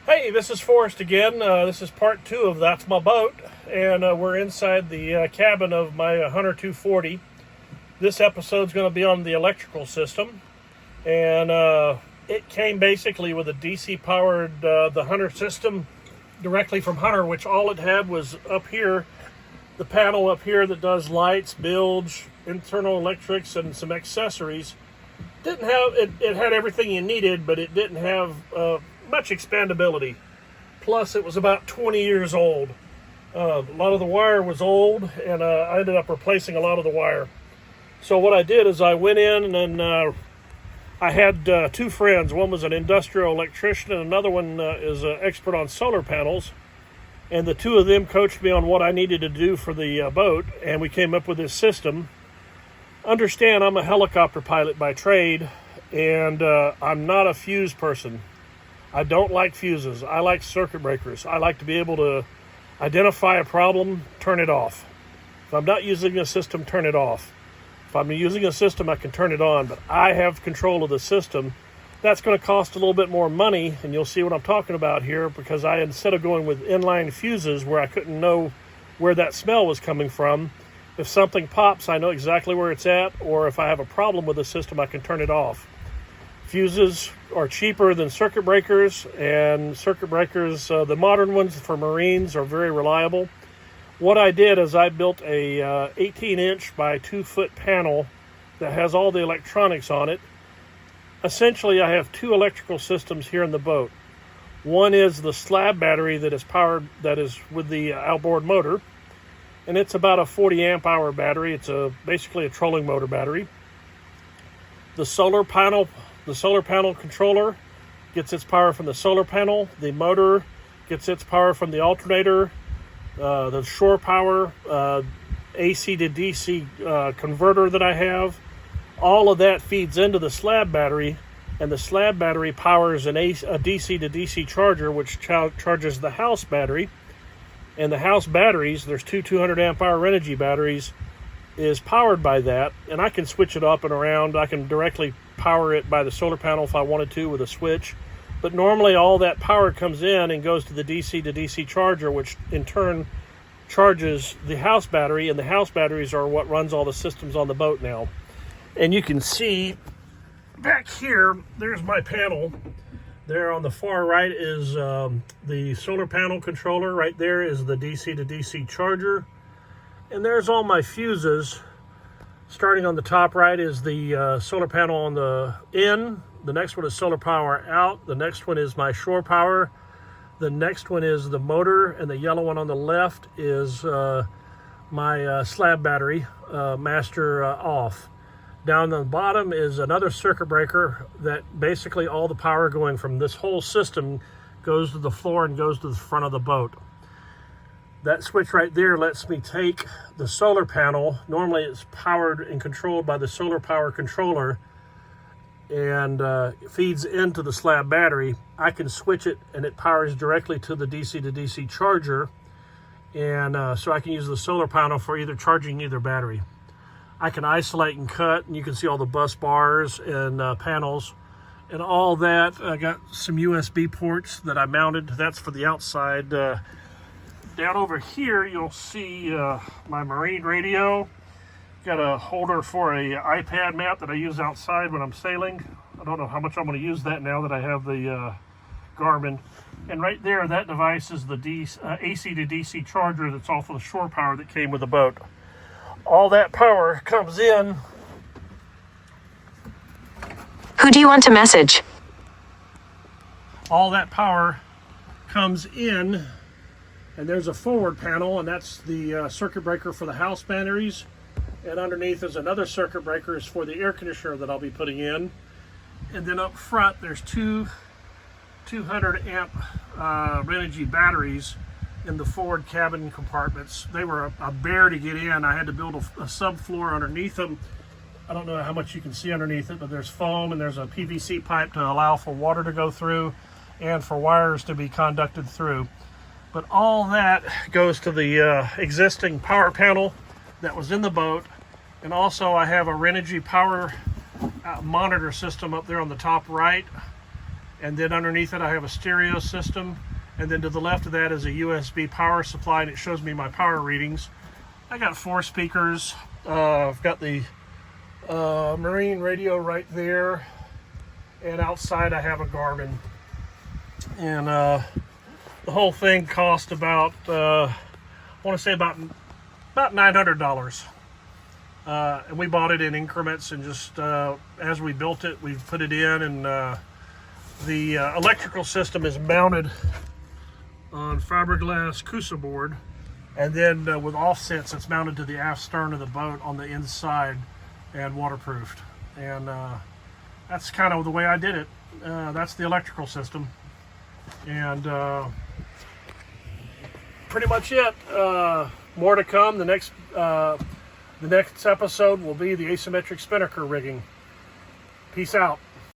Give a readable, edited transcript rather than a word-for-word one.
Hey, this is Forrest again. This is part 2 of That's My Boat, and we're inside the cabin of my Hunter 240. This episode's going to be on the electrical system, and it came basically with a DC powered the Hunter system directly from Hunter, which all it had was up here, the panel up here that does lights, bilge, internal electrics, and some accessories. Didn't have it had everything you needed, but it didn't have much expandability. Plus, it was about 20 years old. A lot of the wire was old, and I ended up replacing a lot of the wire. So what I did is I went in and I had two friends. One was an industrial electrician, and another one is an expert on solar panels. And the two of them coached me on what I needed to do for the boat, and we came up with this system. Understand, I'm a helicopter pilot by trade, and I'm not a fuse person. I don't like fuses. I like circuit breakers. I like to be able to identify a problem, turn it off. If I'm not using a system, turn it off. If I'm using a system, I can turn it on, but I have control of the system. That's going to cost a little bit more money, and you'll see what I'm talking about here, because instead of going with inline fuses where I couldn't know where that smell was coming from, if something pops, I know exactly where it's at, or if I have a problem with the system, I can turn it off. Fuses are cheaper than circuit breakers, and circuit breakers, the modern ones for Marines, are very reliable. What I did is I built a 18-inch by 2-foot panel that has all the electronics on it. Essentially, I have two electrical systems here in the boat. One is the slab battery that is with the outboard motor, and it's about a 40 amp hour battery. It's basically a trolling motor battery. The solar panel controller gets its power from the solar panel. The motor gets its power from the alternator. The shore power, AC to DC converter that I have, all of that feeds into the slab battery, and the slab battery powers a DC to DC charger, which charges the house battery. And the house batteries, there's two 200 amp hour Renogy batteries, is powered by that, and I can switch it up and around. I can directly power it by the solar panel if I wanted to with a switch, but normally all that power comes in and goes to the DC to DC charger, which in turn charges the house battery, and the house batteries are what runs all the systems on the boat now. And you can see back here, there's my panel. There on the far right is the solar panel controller. Right there is the DC to DC charger. And there's all my fuses. Starting on the top right is the solar panel on the in. The next one is solar power out. The next one is my shore power. The next one is the motor, and the yellow one on the left is my slab battery, master off. Down on the bottom is another circuit breaker that basically all the power going from this whole system goes to the floor and goes to the front of the boat. That switch right there lets me take the solar panel. Normally it's powered and controlled by the solar power controller, and it feeds into the slab battery. I can switch it, and it powers directly to the DC to DC charger, and so I can use the solar panel for either charging either battery. I can isolate and cut, and you can see all the bus bars and panels and all that. I got some USB ports that I mounted. That's for the outside. Down over here, you'll see my Marine radio. Got a holder for a iPad map that I use outside when I'm sailing. I don't know how much I'm going to use that now that I have the Garmin. And right there, that device is the AC to DC charger that's off of the shore power that came with the boat. All that power comes in. Who do you want to message? All that power comes in, and there's a forward panel, and that's the circuit breaker for the house batteries. And underneath is another circuit breaker for the air conditioner that I'll be putting in. And then up front, there's two 200 amp Renogy batteries in the forward cabin compartments. They were a bear to get in. I had to build a subfloor underneath them. I don't know how much you can see underneath it, but there's foam, and there's a PVC pipe to allow for water to go through and for wires to be conducted through. But all that goes to the existing power panel that was in the boat. And also I have a Renogy power monitor system up there on the top right. and then underneath it I have a stereo system, and then to the left of that is a USB power supply, and it shows me my power readings. I got 4 speakers. I've got the Marine radio right there, and outside I have a Garmin. And the whole thing cost about, I want to say about $900. And we bought it in increments, and just as we built it, we put it in, and the electrical system is mounted on fiberglass Cusa board, and then with offsets, it's mounted to the aft stern of the boat on the inside and waterproofed. And that's kind of the way I did it. That's the electrical system, and pretty much it. More to come. The next episode will be the asymmetric spinnaker rigging. Peace out.